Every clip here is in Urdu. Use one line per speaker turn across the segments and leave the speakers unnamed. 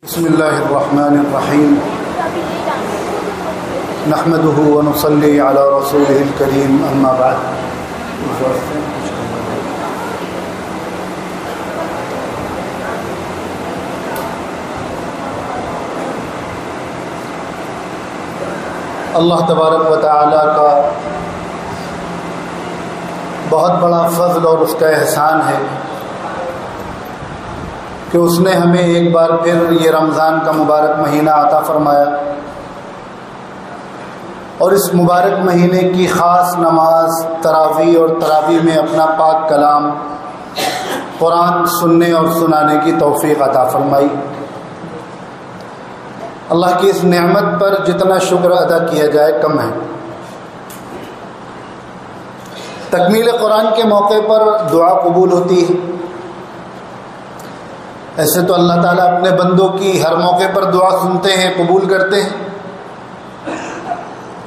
بسم اللہ الرحمن الرحیم نحمده ونصلی علی رسوله الکریم اما بعد اللہ تبارک و تعالی کا بہت بڑا فضل اور اس کا احسان ہے کہ اس نے ہمیں ایک بار پھر یہ رمضان کا مبارک مہینہ عطا فرمایا اور اس مبارک مہینے کی خاص نماز تراویح اور تراویح میں اپنا پاک کلام قرآن سننے اور سنانے کی توفیق عطا فرمائی۔ اللہ کی اس نعمت پر جتنا شکر ادا کیا جائے کم ہے۔ تکمیل قرآن کے موقع پر دعا قبول ہوتی ہے۔ ایسے تو اللہ تعالیٰ اپنے بندوں کی ہر موقع پر دعا سنتے ہیں، قبول کرتے ہیں،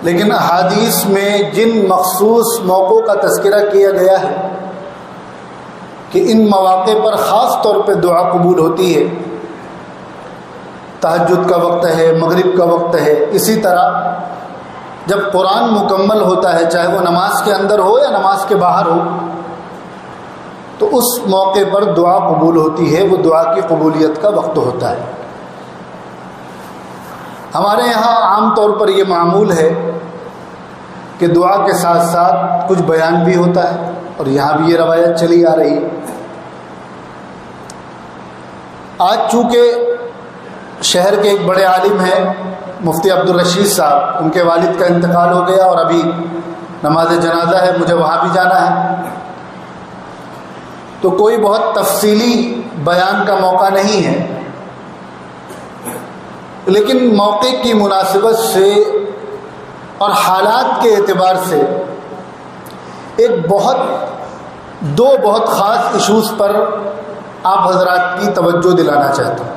لیکن احادیث میں جن مخصوص موقعوں کا تذکرہ کیا گیا ہے کہ ان مواقع پر خاص طور پہ دعا قبول ہوتی ہے، تہجد کا وقت ہے، مغرب کا وقت ہے، اسی طرح جب قرآن مکمل ہوتا ہے، چاہے وہ نماز کے اندر ہو یا نماز کے باہر ہو، تو اس موقع پر دعا قبول ہوتی ہے۔ وہ دعا کی قبولیت کا وقت ہوتا ہے۔ ہمارے یہاں عام طور پر یہ معمول ہے کہ دعا کے ساتھ ساتھ کچھ بیان بھی ہوتا ہے، اور یہاں بھی یہ روایت چلی آ رہی ہے۔ آج چونکہ شہر کے ایک بڑے عالم ہیں مفتی عبدالرشید صاحب، ان کے والد کا انتقال ہو گیا اور ابھی نماز جنازہ ہے، مجھے وہاں بھی جانا ہے، تو کوئی بہت تفصیلی بیان کا موقع نہیں ہے، لیکن موقع کی مناسبت سے اور حالات کے اعتبار سے دو بہت خاص ایشوز پر آپ حضرات کی توجہ دلانا چاہتا ہوں۔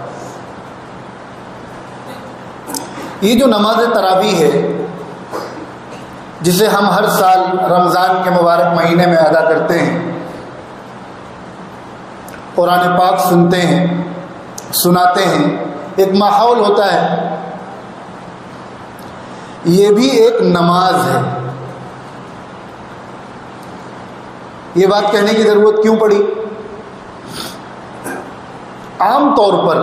یہ جو نماز تراویح ہے، جسے ہم ہر سال رمضان کے مبارک مہینے میں ادا کرتے ہیں، قرآن پاک سنتے ہیں، سناتے ہیں، ایک ماحول ہوتا ہے، یہ بھی ایک نماز ہے۔ یہ بات کہنے کی ضرورت کیوں پڑی؟ عام طور پر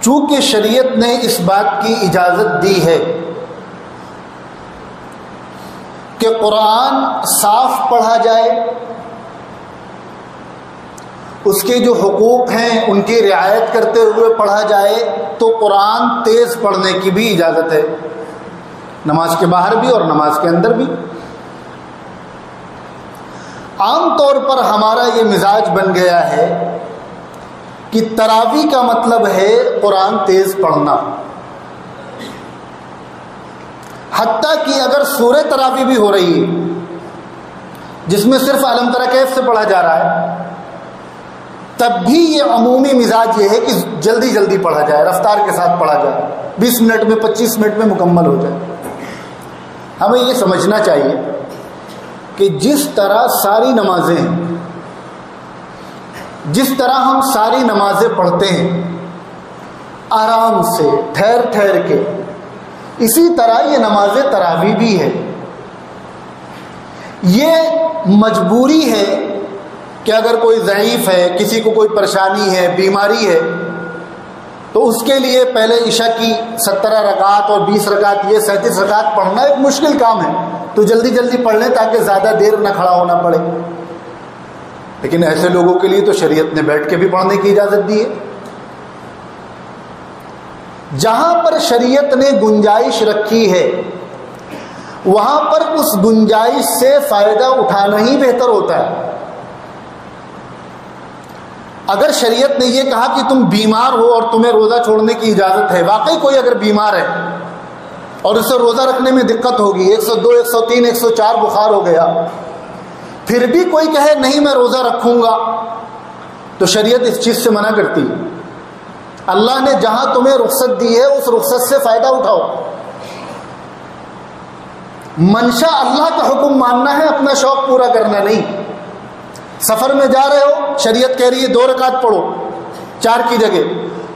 چونکہ شریعت نے اس بات کی اجازت دی ہے کہ قرآن صاف پڑھا جائے، اس کے جو حقوق ہیں ان کی رعایت کرتے ہوئے پڑھا جائے، تو قرآن تیز پڑھنے کی بھی اجازت ہے، نماز کے باہر بھی اور نماز کے اندر بھی۔ عام طور پر ہمارا یہ مزاج بن گیا ہے کہ تراویح کا مطلب ہے قرآن تیز پڑھنا، حتیٰ کہ اگر سورہ تراویح بھی ہو رہی ہے جس میں صرف الم تری کیف سے پڑھا جا رہا ہے، تب بھی یہ عمومی مزاج یہ ہے کہ جلدی جلدی پڑھا جائے، رفتار کے ساتھ پڑھا جائے، 20 منٹ میں 25 منٹ میں مکمل ہو جائے۔ ہمیں یہ سمجھنا چاہیے کہ جس طرح ہم ساری نمازیں پڑھتے ہیں آرام سے، ٹھہر کے، اسی طرح یہ نماز تراویح بھی ہے۔ یہ مجبوری ہے کہ اگر کوئی ضعیف ہے، کسی کو کوئی پریشانی ہے، بیماری ہے، تو اس کے لیے پہلے عشاء کی 17 رکعات اور 20 رکعات، یہ 37 رکعات پڑھنا ایک مشکل کام ہے، تو جلدی جلدی پڑھ لیں تاکہ زیادہ دیر نہ کھڑا ہونا پڑے۔ لیکن ایسے لوگوں کے لیے تو شریعت نے بیٹھ کے بھی پڑھنے کی اجازت دی ہے۔ جہاں پر شریعت نے گنجائش رکھی ہے وہاں پر اس گنجائش سے فائدہ اٹھانا ہی بہتر ہوتا ہے۔ اگر شریعت نے یہ کہا کہ تم بیمار ہو اور تمہیں روزہ چھوڑنے کی اجازت ہے، واقعی کوئی اگر بیمار ہے اور اسے روزہ رکھنے میں دقت ہوگی، 102 103 104 بخار ہو گیا، پھر بھی کوئی کہے نہیں میں روزہ رکھوں گا، تو شریعت اس چیز سے منع کرتی ہے۔ اللہ نے جہاں تمہیں رخصت دی ہے اس رخصت سے فائدہ اٹھاؤ۔ منشا اللہ کا حکم ماننا ہے، اپنا شوق پورا کرنا نہیں۔ سفر میں جا رہے ہو، شریعت کہہ رہی ہے 2 رکعت پڑھو 4 کی جگہ،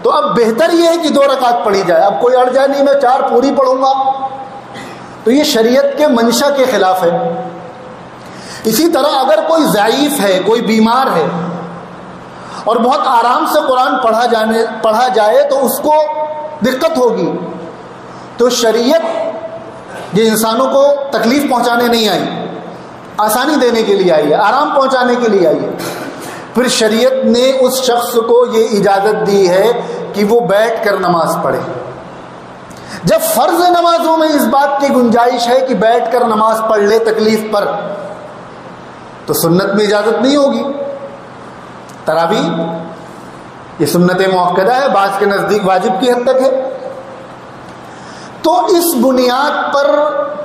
تو اب بہتر یہ ہے کہ 2 رکعت پڑھی جائے. اب کوئی اڑ جائے نہیں میں 4 پوری پڑھوں گا, تو یہ شریعت کے منشا کے خلاف ہے. اسی طرح اگر کوئی ضعیف ہے, کوئی بیمار ہے اور بہت آرام سے قرآن پڑھا جائے تو اس کو دقت ہوگی, تو شریعت یہ انسانوں کو تکلیف پہنچانے نہیں آئی, آسانی دینے کے لیے آئی ہے, آرام پہنچانے کے لیے آئی ہے. پھر شریعت نے اس شخص کو یہ اجازت دی ہے کہ وہ بیٹھ کر نماز پڑھے. جب فرض نمازوں میں اس بات کی گنجائش ہے کہ بیٹھ کر نماز پڑھ لے تکلیف پر, تو سنت میں اجازت نہیں ہوگی. تراویح یہ سنت مؤکدہ ہے, بعض کے نزدیک واجب کی حد تک ہے. تو اس بنیاد پر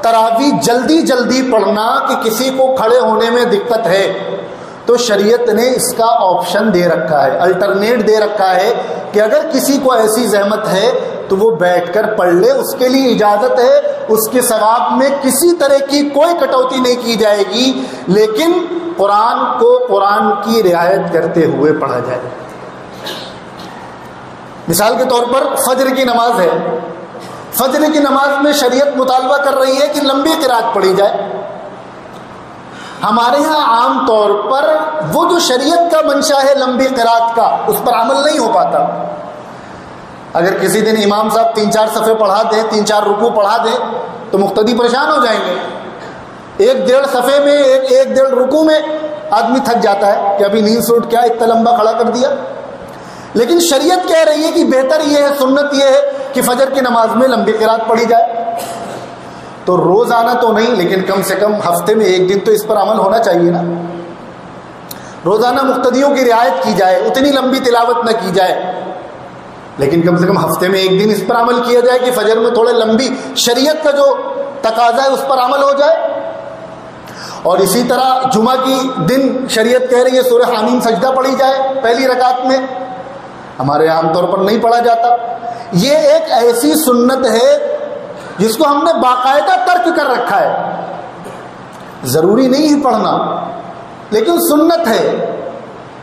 تراویح جلدی پڑھنا کہ کسی کو کھڑے ہونے میں دقت ہے, تو شریعت نے اس کا آپشن دے رکھا ہے, الٹرنیٹ دے رکھا ہے کہ اگر کسی کو ایسی زحمت ہے تو وہ بیٹھ کر پڑھ لے, اس کے لیے اجازت ہے. اس کے ثواب میں کسی طرح کی کوئی کٹوتی نہیں کی جائے گی, لیکن قرآن کو قرآن کی رعایت کرتے ہوئے پڑھا جائے. مثال کے طور پر فجر کی نماز ہے, فجر کی نماز میں شریعت مطالبہ کر رہی ہے کہ لمبی قرات پڑھی جائے. ہمارے ہاں عام طور پر وہ جو شریعت کا منشا ہے لمبی قرات کا, اس پر عمل نہیں ہو پاتا. اگر کسی دن امام صاحب 3-4 صفحے پڑھا دیں, 3-4 رکوع پڑھا دیں, تو مقتدی پریشان ہو جائیں گے. 1-1.5 صفحے میں 1-1.5 رکوع میں آدمی تھک جاتا ہے کہ ابھی نیند سے اٹھ کے اتنا لمبا کھڑا کر دیا. لیکن شریعت کہہ رہی ہے کہ بہتر یہ ہے, سنت یہ ہے کہ فجر کی نماز میں لمبی قرات پڑھی جائے. تو روزانہ تو نہیں, لیکن کم سے کم ہفتے میں 1 دن تو اس پر عمل ہونا چاہیے نا. روزانہ مقتدیوں کی رعایت کی جائے, اتنی لمبی تلاوت نہ کی جائے, لیکن کم سے کم ہفتے میں 1 دن اس پر عمل کیا جائے کہ فجر میں تھوڑے لمبی شریعت کا جو تقاضا ہے اس پر عمل ہو جائے. اور اسی طرح جمعہ کی دن شریعت کہہ رہی ہے سورہ حامیم سجدہ پڑھی جائے پہلی رکعت میں, ہمارے عام طور پر نہیں پڑھا جاتا. یہ ایک ایسی سنت ہے جس کو ہم نے باقاعدہ ترک کر رکھا ہے. ضروری نہیں ہے پڑھنا, لیکن سنت ہے.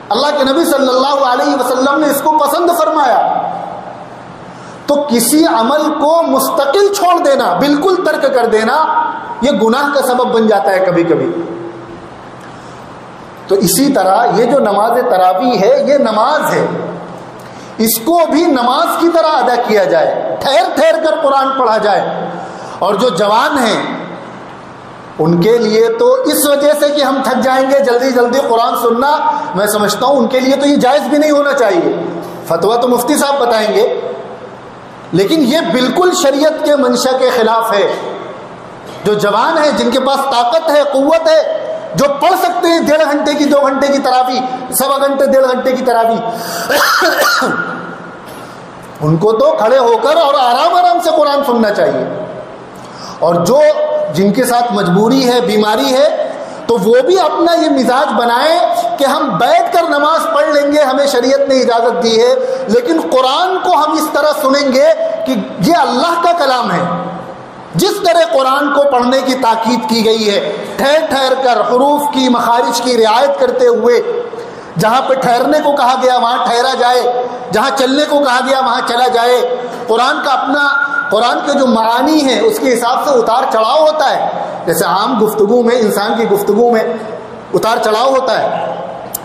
اللہ کے نبی صلی اللہ علیہ وسلم نے اس کو پسند فرمایا. تو کسی عمل کو مستقل چھوڑ دینا, بالکل ترک کر دینا, یہ گناہ کا سبب بن جاتا ہے کبھی کبھی. تو اسی طرح یہ جو نماز تراویح ہے یہ نماز ہے, اس کو بھی نماز کی طرح ادا کیا جائے, ٹھہر کر قرآن پڑھا جائے. اور جو جوان ہیں ان کے لیے تو اس وجہ سے کہ ہم تھک جائیں گے جلدی قرآن سننا, میں سمجھتا ہوں ان کے لیے تو یہ جائز بھی نہیں ہونا چاہیے. فتویٰ تو مفتی صاحب بتائیں گے, لیکن یہ بالکل شریعت کے منشا کے خلاف ہے. جو جوان ہیں, جن کے پاس طاقت ہے, قوت ہے, جو پڑھ سکتے ہیں 1.5 گھنٹے کی 2 گھنٹے کی تراویح, 1.25 گھنٹے 1.5 گھنٹے کی تراویح, ان کو تو کھڑے ہو کر اور آرام سے قرآن سننا چاہیے. اور جو جن کے ساتھ مجبوری ہے, بیماری ہے, تو وہ بھی اپنا یہ مزاج بنائیں کہ ہم بیٹھ کر نماز پڑھ لیں گے, ہمیں شریعت نے اجازت دی ہے, لیکن قرآن کو ہم اس طرح سنیں گے کہ یہ اللہ کا کلام ہے. جس طرح قرآن کو پڑھنے کی تاکید کی گئی ہے, ٹھہر کر حروف کی, مخارج کی رعایت کرتے ہوئے, جہاں پہ ٹھہرنے کو کہا گیا وہاں ٹھہرا جائے, جہاں چلنے کو کہا گیا وہاں چلا جائے. قرآن کا اپنا, قرآن کے جو معانی ہیں اس کے حساب سے اتار چڑھاؤ ہوتا ہے. جیسے عام گفتگو میں, انسان کی گفتگو میں اتار چڑھاؤ ہوتا ہے,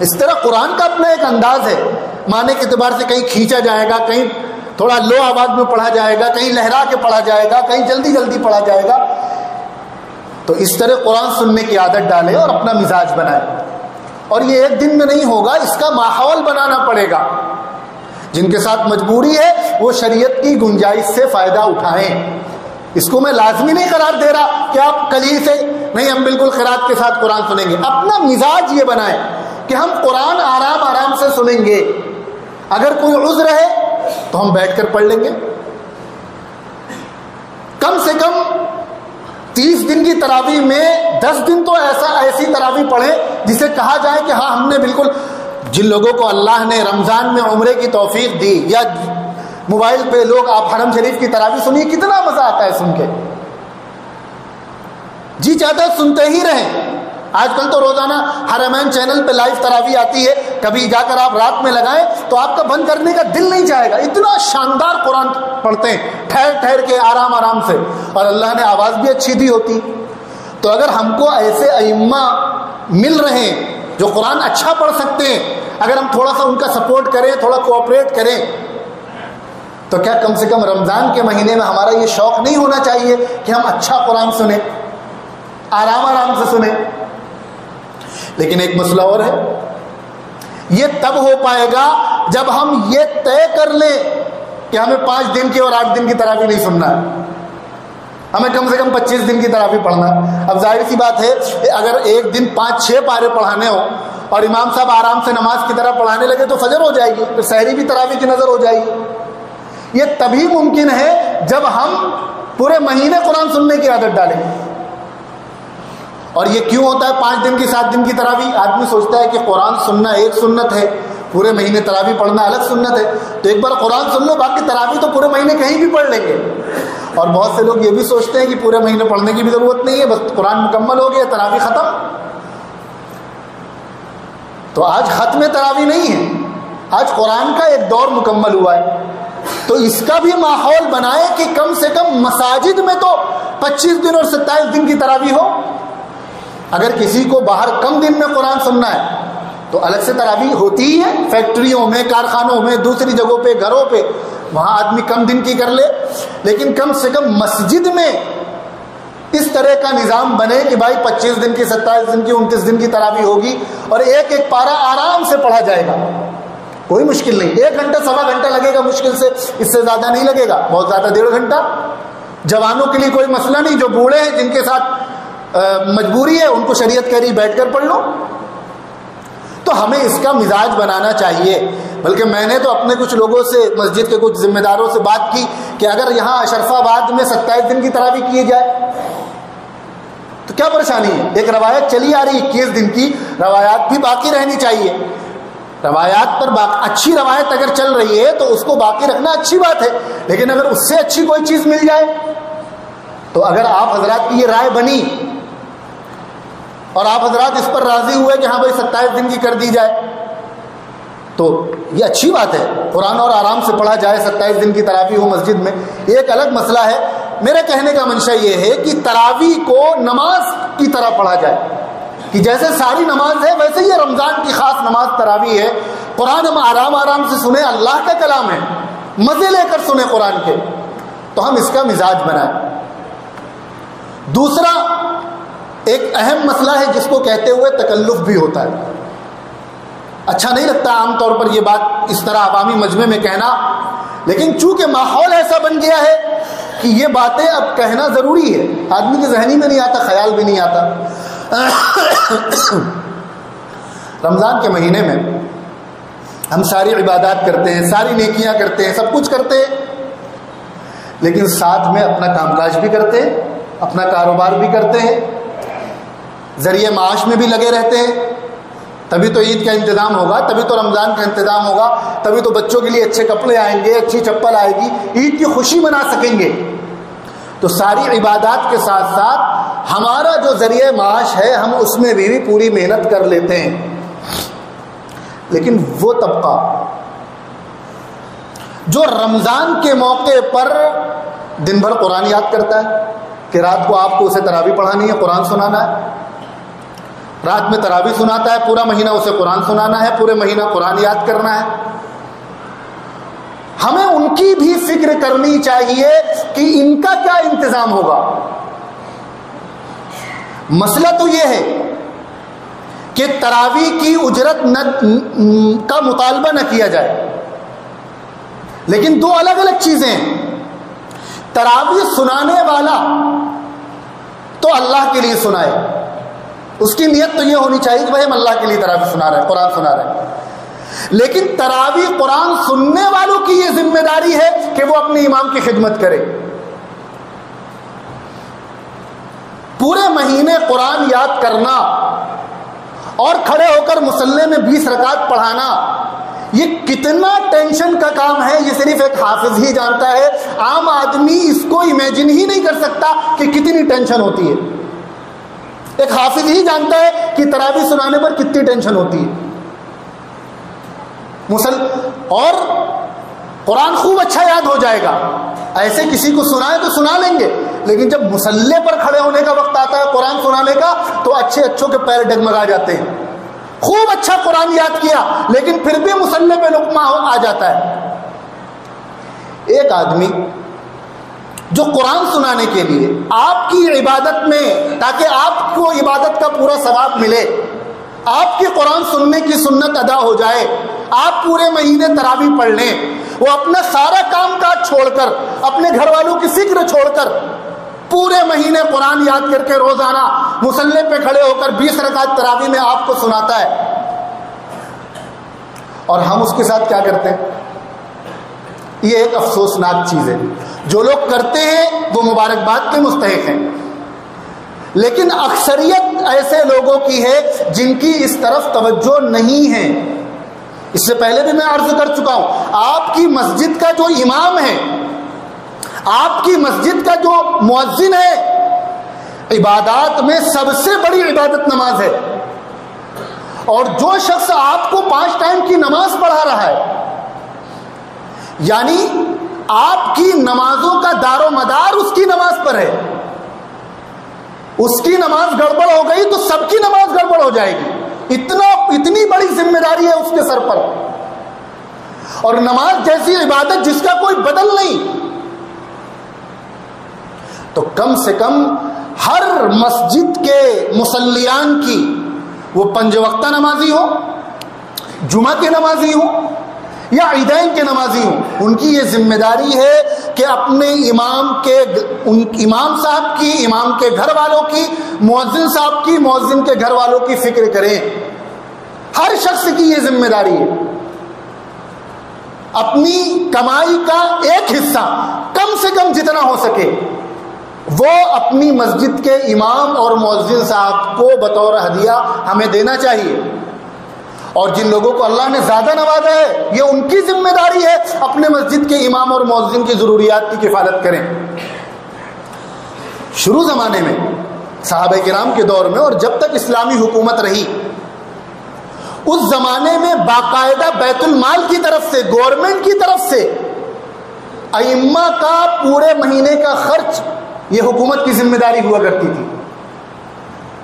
اس طرح قرآن کا اپنا ایک انداز ہے. معنی کے اعتبار سے کہیں کھینچا جائے گا, کہیں تھوڑا لو آواز میں پڑھا جائے گا, کہیں لہرا کے پڑھا جائے گا, کہیں جلدی پڑھا جائے گا. تو اس طرح قرآن سننے کی عادت ڈالے اور اپنا مزاج بنائے. اور یہ 1 دن میں نہیں ہوگا, اس کا ماحول بنانا پڑے گا. جن کے ساتھ مجبوری ہے وہ شریعت کی گنجائش سے فائدہ اٹھائیں. اس کو میں لازمی نہیں قرار دے رہا کہ آپ کلی سے نہیں, ہم بالکل قرات کے ساتھ قرآن سنیں گے. اپنا مزاج یہ بنائیں کہ ہم قرآن آرام سے سنیں گے. اگر کوئی عذر ہے تو ہم بیٹھ کر پڑھ لیں گے. کم سے کم 30 دن کی تراویح میں 10 دن تو ایسی تراویح پڑھیں جسے کہا جائے کہ ہاں ہم نے بالکل, جن لوگوں کو اللہ نے رمضان میں عمرے کی توفیق دی, یا موبائل پہ لوگ آپ حرم شریف کی تراویح سنیے, کتنا مزہ آتا ہے سن کے, جی چاہتا ہے سنتے ہی رہیں. آج کل تو روزانہ حرمین چینل پہ لائیو تراویح آتی ہے، کبھی جا کر آپ رات میں لگائیں تو آپ کا بند کرنے کا دل نہیں چاہے گا، اتنا شاندار قرآن پڑھتے ہیں ٹھہر ٹھہر کے آرام آرام سے، اور اللہ نے آواز بھی اچھی دی ہوتی۔ تو اگر ہم کو ایسے ائمہ مل رہے ہیں جو قرآن اچھا پڑھ سکتے ہیں، اگر ہم تھوڑا سا ان کا سپورٹ کریں، تھوڑا کوآپریٹ کریں، تو کیا کم سے کم رمضان کے مہینے میں ہمارا یہ شوق نہیں ہونا چاہیے کہ ہم اچھا قرآن سنیں، آرام آرام سے سنیں؟ لیکن ایک مسئلہ اور ہے، یہ تب ہو پائے گا جب ہم یہ طے کر لیں کہ ہمیں 5 دن کی اور 8 دن کی تراویح نہیں سننا ہے، ہمیں کم سے کم 25 دن کی تراویح پڑھنا ہے۔ اب ظاہر سی بات ہے اگر ایک دن 5-6 پارے پڑھانے ہوں اور امام صاحب آرام سے نماز کی طرح پڑھانے لگے تو فجر ہو جائے گی، پھر سحری بھی تراویح کی نظر ہو جائے گی۔ یہ تبھی ممکن ہے جب ہم پورے مہینے قرآن سننے کی عادت ڈالیں۔ اور یہ کیوں ہوتا ہے 5 دن کی 7 دن کی تراویح؟ آدمی سوچتا ہے کہ قرآن سننا ایک سنت ہے، پورے مہینے تراویح پڑھنا الگ سنت ہے، تو ایک بار قرآن سن لو، باقی تراویح تو پورے مہینے کہیں بھی پڑھ لیں گے۔ اور بہت سے لوگ یہ بھی سوچتے ہیں کہ پورے مہینے پڑھنے کی بھی ضرورت نہیں ہے، بس قرآن مکمل ہو گیا، تراویح ختم۔ تو آج ختم تراویح نہیں ہے، آج قرآن کا ایک دور مکمل ہوا ہے، تو اس کا بھی ماحول بنائے کہ کم سے کم مساجد میں تو 25 دن اور 27 دن کی تراویح ہو۔ اگر کسی کو باہر کم دن میں قرآن سننا ہے تو الگ سے تراویح ہوتی ہی ہے، فیکٹریوں میں، کارخانوں میں، دوسری جگہوں پہ، گھروں پہ، وہاں آدمی کم دن کی کر لے، لیکن کم سے کم مسجد میں اس طرح کا نظام بنے کہ بھائی 25 دن کی، 27 دن کی، 29 دن کی تراویح ہوگی اور ایک ایک پارا آرام سے پڑھا جائے گا، کوئی مشکل نہیں، 1 گھنٹہ 1.25 گھنٹہ لگے گا مشکل سے، اس سے زیادہ نہیں لگے گا، بہت زیادہ 1.5 گھنٹہ۔ جوانوں کے لیے کوئی مسئلہ نہیں، جو بوڑھے ہیں جن کے ساتھ مجبوری ہے ان کو شریعت کہہ رہی بیٹھ کر پڑھ لو۔ تو ہمیں اس کا مزاج بنانا چاہیے، بلکہ میں نے تو اپنے کچھ لوگوں سے، مسجد کے کچھ ذمہ داروں سے بات کی کہ اگر یہاں اشرف آباد میں 27 دن کی تراویح کیے جائے تو کیا پریشانی ہے؟ ایک روایت چلی آ رہی 21 دن کی، روایات بھی باقی رہنی چاہیے، روایات پر اچھی روایت اگر چل رہی ہے تو اس کو باقی رکھنا اچھی بات ہے، لیکن اگر اس سے اچھی کوئی چیز مل جائے تو اگر آپ حضرات کی یہ رائے بنی اور آپ حضرات اس پر راضی ہوئے کہ ہاں بھائی 27 دن کی کر دی جائے تو یہ اچھی بات ہے، قرآن اور آرام سے پڑھا جائے، 27 دن کی تراویح ہو مسجد میں، یہ ایک الگ مسئلہ ہے۔ میرے کہنے کا منشا یہ ہے کہ تراویح کو نماز کی طرح پڑھا جائے، کہ جیسے ساری نماز ہے ویسے یہ رمضان کی خاص نماز تراویح ہے، قرآن ہم آرام آرام سے سنیں، اللہ کا کلام ہے، مزے لے کر سنیں قرآن کے، تو ہم اس کا مزاج بنائیں۔ دوسرا ایک اہم مسئلہ ہے جس کو کہتے ہوئے تکلف بھی ہوتا ہے، اچھا نہیں لگتا عام طور پر یہ بات اس طرح عوامی مجمع میں کہنا، لیکن چونکہ ماحول ایسا بن گیا ہے کہ یہ باتیں اب کہنا ضروری ہے، آدمی کے ذہنی میں نہیں آتا، خیال بھی نہیں آتا۔ رمضان کے مہینے میں ہم ساری عبادات کرتے ہیں، ساری نیکیاں کرتے ہیں، سب کچھ کرتے ہیں، لیکن ساتھ میں اپنا کام کاج بھی کرتے ہیں، اپنا کاروبار بھی کرتے ہیں، ذریعہ معاش میں بھی لگے رہتے ہیں، تبھی تو عید کا انتظام ہوگا، تبھی تو رمضان کا انتظام ہوگا، تبھی تو بچوں کے لیے اچھے کپڑے آئیں گے، اچھی چپل آئے گی، عید کی خوشی منا سکیں گے۔ تو ساری عبادات کے ساتھ ساتھ ہمارا جو ذریعہ معاش ہے ہم اس میں بھی پوری محنت کر لیتے ہیں، لیکن وہ طبقہ جو رمضان کے موقع پر دن بھر قرآن یاد کرتا ہے کہ رات کو آپ کو اسے تراویح پڑھانی ہے، قرآن سنانا ہے، رات میں تراویح سناتا ہے، پورا مہینہ اسے قرآن سنانا ہے، پورے مہینہ قرآن یاد کرنا ہے، ہمیں ان کی بھی فکر کرنی چاہیے کہ ان کا کیا انتظام ہوگا۔ مسئلہ تو یہ ہے کہ تراویح کی اجرت کا مطالبہ نہ کیا جائے، لیکن دو الگ الگ چیزیں ہیں۔ تراویح سنانے والا تو اللہ کے لیے سنائے، اس کی نیت تو یہ ہونی چاہیے کہ بھائی ہم اللہ کے لیے تراویح سنا رہے ہیں، قرآن سنا رہے ہیں، لیکن تراویح قرآن سننے والوں کی یہ ذمہ داری ہے کہ وہ اپنے امام کی خدمت کرے۔ پورے مہینے قرآن یاد کرنا اور کھڑے ہو کر مصلی میں 20 رکعت پڑھانا، یہ کتنا ٹینشن کا کام ہے یہ صرف ایک حافظ ہی جانتا ہے، عام آدمی اس کو امیجن ہی نہیں کر سکتا کہ کتنی ٹینشن ہوتی ہے۔ ایک حافظ ہی جانتا ہے کہ تراویح سنانے پر کتنی ٹینشن ہوتی ہے. اور قرآن خوب اچھا یاد ہو جائے گا. ایسے کسی کو سنائے تو سنا لیں گے، لیکن جب مصلی پر کھڑے ہونے کا وقت آتا ہے قرآن سنانے کا تو اچھوں کے پیر ڈگمگا جاتے ہیں. خوب اچھا قرآن یاد کیا لیکن پھر بھی مصلی پہ لقمہ آ جاتا ہے. ایک آدمی جو قرآن سنانے کے لیے آپ کی عبادت میں، تاکہ آپ کو عبادت کا پورا ثواب ملے، آپ کی قرآن سننے کی سنت ادا ہو جائے، آپ پورے مہینے تراویح پڑھ لیں، وہ اپنا سارا کام کاج چھوڑ کر، اپنے گھر والوں کی فکر چھوڑ کر پورے مہینے قرآن یاد کر کے روزانہ مصلی پہ کھڑے ہو کر 20 رکعت تراویح میں آپ کو سناتا ہے، اور ہم اس کے ساتھ کیا کرتے ہیں؟ یہ ایک افسوسناک چیز ہے. جو لوگ کرتے ہیں وہ مبارکباد کے مستحق ہیں، لیکن اکثریت ایسے لوگوں کی ہے جن کی اس طرف توجہ نہیں ہے. اس سے پہلے بھی میں عرض کر چکا ہوں، آپ کی مسجد کا جو امام ہے، آپ کی مسجد کا جو مؤذن ہے، عبادات میں سب سے بڑی عبادت نماز ہے. اور جو شخص آپ کو 5 ٹائم کی نماز پڑھا رہا ہے، یعنی آپ کی نمازوں کا دار و مدار اس کی نماز پر ہے، اس کی نماز گڑبڑ ہو گئی تو سب کی نماز گڑبڑ ہو جائے گی. اتنی بڑی ذمہ داری ہے اس کے سر پر. اور نماز جیسی عبادت جس کا کوئی بدل نہیں، تو کم سے کم ہر مسجد کے مصلیان کی، وہ 5 وقتہ نمازی ہو، جمعہ کے نمازی ہو یا عیدین کے نمازی ہوں، ان کی یہ ذمہ داری ہے کہ اپنے امام صاحب کی، امام کے گھر والوں کی، مؤذن صاحب کی، مؤذن کے گھر والوں کی فکر کریں. ہر شخص کی یہ ذمہ داری ہے. اپنی کمائی کا ایک حصہ کم سے کم جتنا ہو سکے وہ اپنی مسجد کے امام اور مؤذن صاحب کو بطور ہدیہ ہمیں دینا چاہیے. اور جن لوگوں کو اللہ نے زیادہ نوازا ہے، یہ ان کی ذمہ داری ہے اپنے مسجد کے امام اور مؤذن کی ضروریات کی کفالت کریں. شروع زمانے میں، صحابہ کرام کے دور میں، اور جب تک اسلامی حکومت رہی، اس زمانے میں باقاعدہ بیت المال کی طرف سے، گورنمنٹ کی طرف سے ائمہ کا پورے مہینے کا خرچ یہ حکومت کی ذمہ داری ہوا کرتی تھی.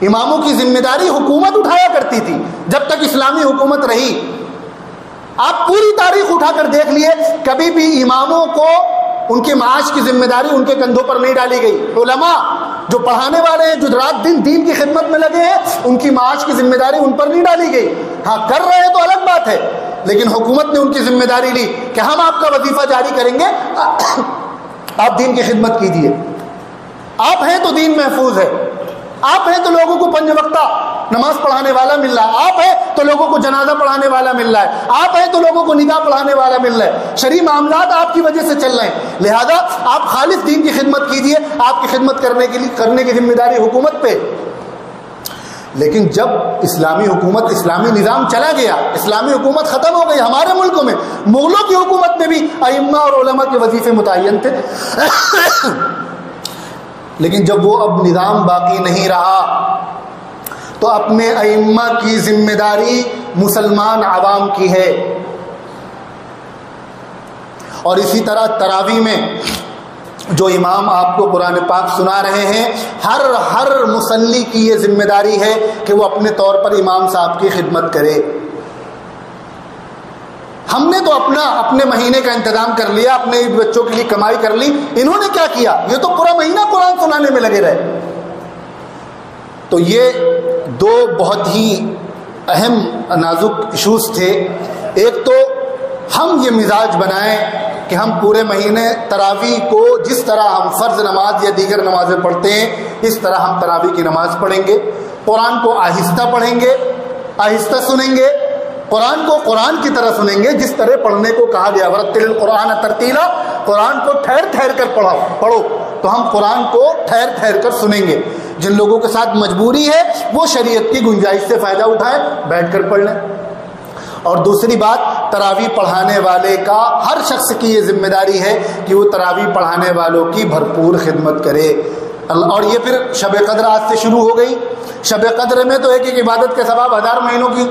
اماموں کی ذمہ داری حکومت اٹھایا کرتی تھی جب تک اسلامی حکومت رہی. آپ پوری تاریخ اٹھا کر دیکھ لیے، کبھی بھی اماموں کو ان کے معاش کی ذمہ داری ان کے کندھوں پر نہیں ڈالی گئی. علماء جو پڑھانے والے ہیں، جو رات دن دین کی خدمت میں لگے ہیں، ان کی معاش کی ذمہ داری ان پر نہیں ڈالی گئی. ہاں کر رہے ہیں تو الگ بات ہے، لیکن حکومت نے ان کی ذمہ داری لی کہ ہم آپ کا وظیفہ جاری کریں گے، آپ دین کی خدمت کیجیے. آپ ہیں تو دین محفوظ ہے، آپ ہیں تو لوگوں کو 5 وقتہ نماز پڑھانے والا مل رہا ہے، آپ ہیں تو لوگوں کو جنازہ پڑھانے والا مل رہا ہے، آپ ہیں تو لوگوں کو نکاح پڑھانے والا مل رہا ہے. شرعی معاملات آپ کی وجہ سے چل رہے ہیں، لہذا آپ خالص دین کی خدمت کیجیے. آپ کی خدمت کرنے کی ذمہ داری حکومت پہ. لیکن جب اسلامی حکومت، اسلامی نظام چلا گیا، اسلامی حکومت ختم ہو گئی ہمارے ملک میں، مغلوں کی حکومت میں بھی ائمہ اور علماء کے وظیفے متعین تھے. لیکن جب وہ اب نظام باقی نہیں رہا تو اپنے ائمہ کی ذمہ داری مسلمان عوام کی ہے. اور اسی طرح تراویح میں جو امام آپ کو قرآن پاک سنا رہے ہیں، ہر مصلی کی یہ ذمہ داری ہے کہ وہ اپنے طور پر امام صاحب کی خدمت کرے. ہم نے تو اپنے مہینے کا انتظام کر لیا، اپنے بچوں کے لیے کمائی کر لی. انہوں نے کیا کیا؟ یہ تو پورا مہینہ قرآن سنانے میں لگے رہے. تو یہ 2 بہت ہی اہم نازک ایشوز تھے. ایک تو ہم یہ مزاج بنائیں کہ ہم پورے مہینے تراویح کو جس طرح ہم فرض نماز یا دیگر نمازیں پڑھتے ہیں، اس طرح ہم تراویح کی نماز پڑھیں گے. قرآن کو آہستہ پڑھیں گے، آہستہ سنیں گے. قرآن کو قرآن کی طرح سنیں گے جس طرح پڑھنے کو کہا گیا. ورتل القرآن ترتیلا، قرآن کو ٹھہر کر پڑھو. تو ہم قرآن کو ٹھہر کر سنیں گے. جن لوگوں کے ساتھ مجبوری ہے وہ شریعت کی گنجائش سے فائدہ اٹھائیں، بیٹھ کر پڑھ لیں. اور دوسری بات، تراویح پڑھانے والے کا، ہر شخص کی یہ ذمہ داری ہے کہ وہ تراویح پڑھانے والوں کی بھرپور خدمت کرے. اور یہ پھر شب قدر آج سے شروع ہو گئی. شب قدر میں تو ایک ایک عبادت کے ثواب 1000 مہینوں کی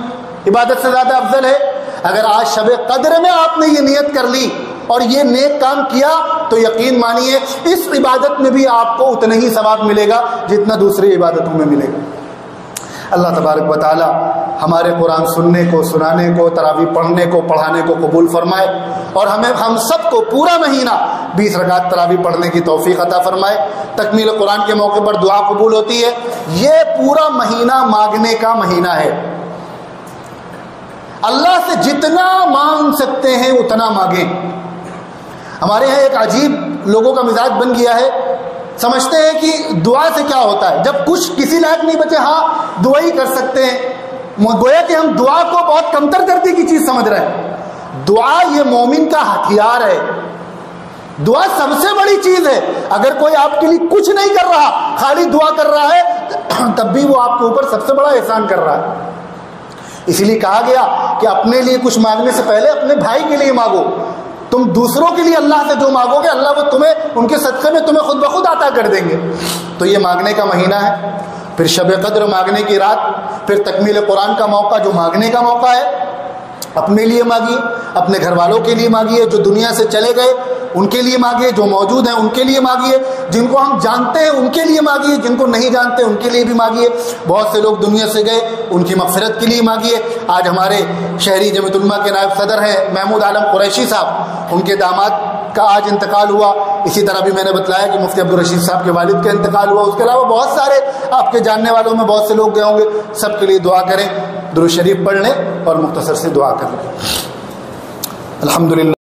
عبادت سے زیادہ افضل ہے. اگر آج شب قدر میں آپ نے یہ نیت کر لی اور یہ نیک کام کیا تو یقین مانیے اس عبادت میں بھی آپ کو اتنا ہی ثواب ملے گا جتنا دوسری عبادتوں میں ملے گا. اللہ تبارک و تعالی ہمارے قرآن سننے کو، سنانے کو، تراویح پڑھنے کو، پڑھانے کو قبول فرمائے اور ہم سب کو پورا مہینہ 20 رکعت تراویح پڑھنے کی توفیق عطا فرمائے. تکمیل قرآن کے موقع پر دعا قبول ہوتی ہے. یہ پورا مہینہ مانگنے کا مہینہ ہے. اللہ سے جتنا مانگ سکتے ہیں اتنا مانگیں. ہمارے یہاں ایک عجیب لوگوں کا مزاج بن گیا ہے، سمجھتے ہیں کہ دعا سے کیا ہوتا ہے. جب کچھ کسی لائق نہیں بچے ہاں دعا ہی کر سکتے ہیں. گویا کہ ہم دعا کو بہت کمتر درجے کی چیز سمجھ رہے ہیں. دعا یہ مومن کا ہتھیار ہے. دعا سب سے بڑی چیز ہے. اگر کوئی آپ کے لیے کچھ نہیں کر رہا، خالی دعا کر رہا ہے، تب بھی وہ آپ کے اوپر سب سے بڑا احسان کر رہا ہے. اسی لیے کہا گیا کہ اپنے لیے کچھ مانگنے سے پہلے اپنے بھائی کے لیے مانگو. تم دوسروں کے لیے اللہ سے جو مانگو گے اللہ وہ تمہیں ان کے صدقے میں تمہیں خود بخود عطا کر دیں گے. تو یہ مانگنے کا مہینہ ہے. پھر شب قدر مانگنے کی رات، پھر تکمیل قرآن کا موقع جو مانگنے کا موقع ہے. اپنے لیے مانگیے، اپنے گھر والوں کے لیے مانگیے، جو دنیا سے چلے گئے ان کے لیے مانگیے، جو موجود ہیں ان کے لیے مانگیے، جن کو ہم جانتے ہیں ان کے لیے مانگیے، جن کو نہیں جانتے ان کے لیے بھی مانگیے. بہت سے لوگ دنیا سے گئے، ان کی مغفرت کے لیے مانگیے. آج ہمارے شہری جمعیت علماء کے نائب صدر ہیں محمود عالم قریشی صاحب، ان کے داماد کا آج انتقال ہوا. اسی طرح بھی میں نے بتلایا کہ مفتی عبدالرشید صاحب کے والد کا انتقال ہوا. اس کے علاوہ بہت سارے آپ کے جاننے والوں میں بہت سے لوگ گئے ہوں گے. سب کے لیے دعا کریں، درود شریف پڑھ لیں اور مختصر سے دعا کریں. الحمدللہ.